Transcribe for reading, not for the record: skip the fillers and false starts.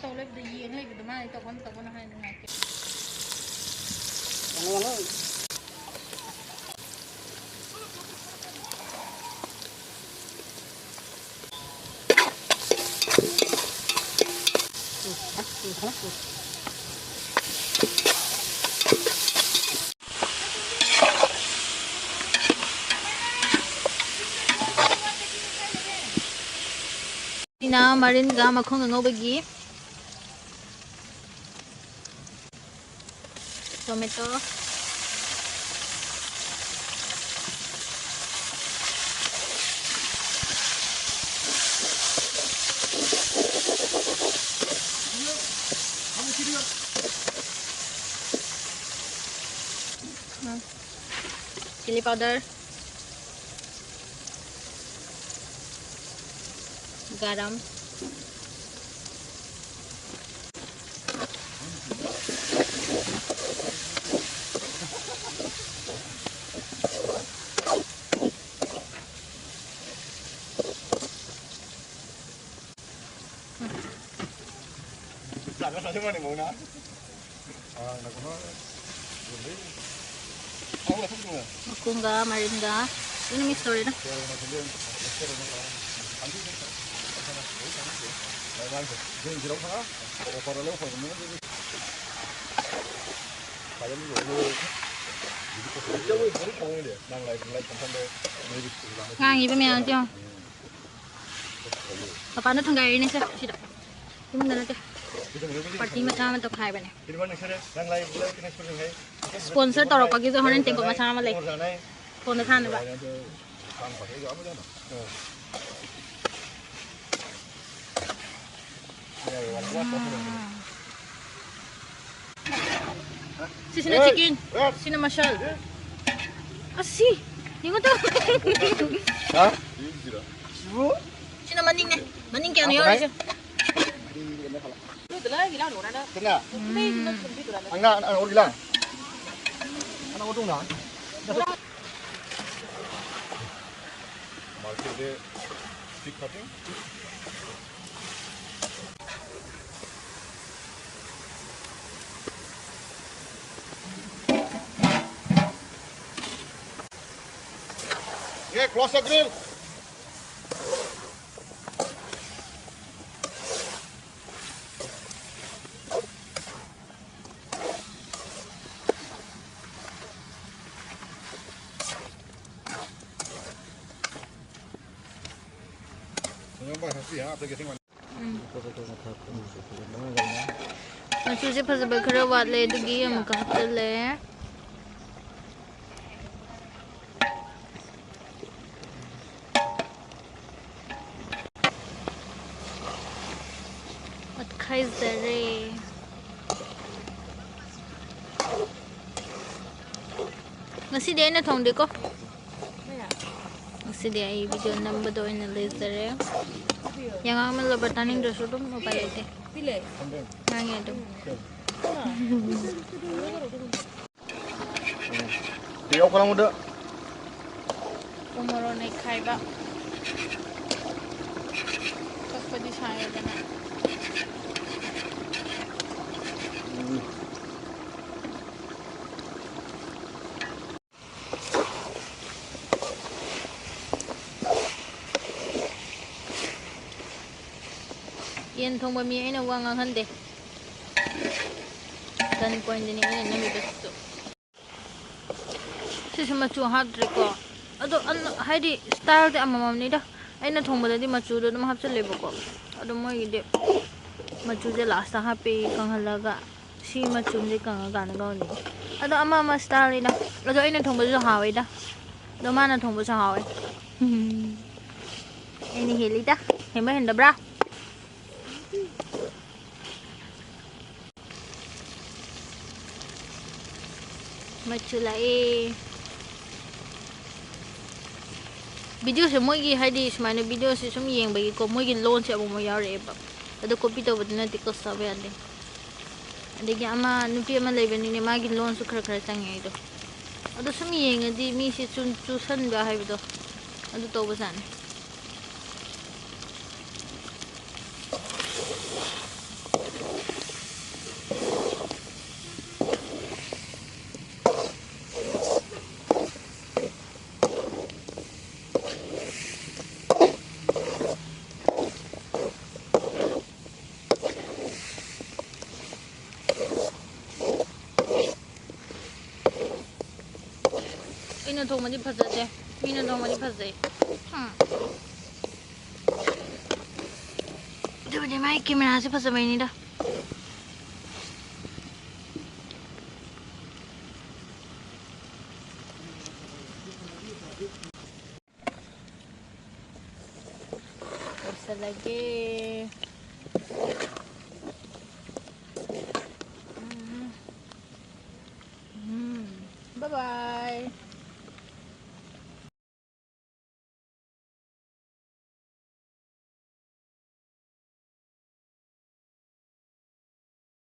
tàu lên để gì hay cái mai tàu con hai ngày Ina marin ga makhong ngau bagi tomato chili powder garam Makunga, maringa, ini mix story na. Ngang iba miyan tiyo. Paano tong gaya ini sir? Sida. Ini na natin. Party macam to khai bane. Sponsor toro pagi jo honen tempo macam malay. Phone than ba. Sini chicken. Sini mashal. Asi. Ningo to. Ha? Sini maning ne. Maning kya niyo siya. Tengah. Anak orang gila. Anak orang mana? Market de stick cutting. Yeah, close the grill. Machuji twbikhre wat le dugi amka haptale at khaizare ngasi de na thong de ko ngasi de ai video number do ina lezare yang amal lo bertanding do sudah mau pilih deh pilih yang itu dia orang muda umur naik kai ba pas pada saya kena Yan thong ba mi ay na wang ang hande. Dan point din ay na mi besto. Sisi machu hadre ko. Ado haidi style de amamam ni da. Ay na thong ba di machu do na hapsa lebo ko. Ado mo ide machu de last ha pe kang halaga. Si machu de kang ga na ga ni. Ado amama style ni da. Ado ay na thong ba jo hawai da. Do ma na thong ba jo hawai. Ay ni heli da. Hema henda bra. Maculai video se moigi haidi smane video se sum yeng bagi ko moigi loan se mo yare ba ado copy to badna tikos sabe ande adegi ama nuti ama lebeni ne magi loan su khara khara changi do ado sum yeng adi mi se chun chu san ba haido ado to basan ꯃꯤꯅ ꯊꯣꯡꯕꯗꯤ ꯐꯖꯗꯦ ꯃꯤꯅ ꯊꯣꯡꯕꯗꯤ ꯐꯖꯩ ꯑꯗꯨꯕꯨꯗꯤ ꯃꯥꯏ ꯀꯦꯃꯦꯔꯥꯁꯦ ꯐꯖꯕꯩꯅꯤꯗ losalage bye bye